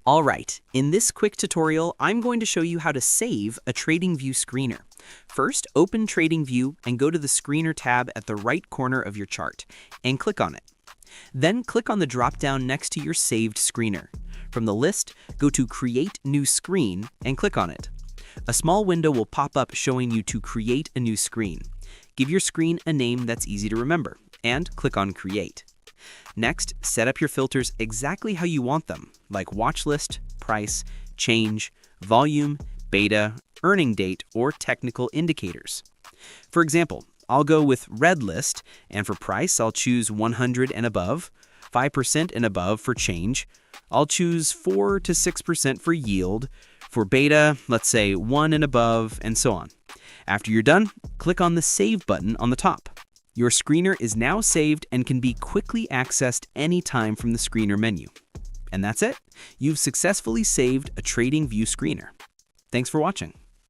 All right, in this quick tutorial, I'm going to show you how to save a TradingView screener. First, open TradingView and go to the Screener tab at the right corner of your chart and click on it. Then click on the drop-down next to your saved screener. From the list, go to Create New Screen and click on it. A small window will pop up showing you to create a new screen. Give your screen a name that's easy to remember and click on Create. Next, set up your filters exactly how you want them, like watch list, price, change, volume, beta, earning date, or technical indicators. For example, I'll go with red list, and for price, I'll choose 100 and above, 5% and above for change. I'll choose 4 to 6% for yield. For beta, let's say 1 and above, and so on. After you're done, click on the Save button on the top. Your screener is now saved and can be quickly accessed anytime from the screener menu. And that's it. You've successfully saved a TradingView screener. Thanks for watching.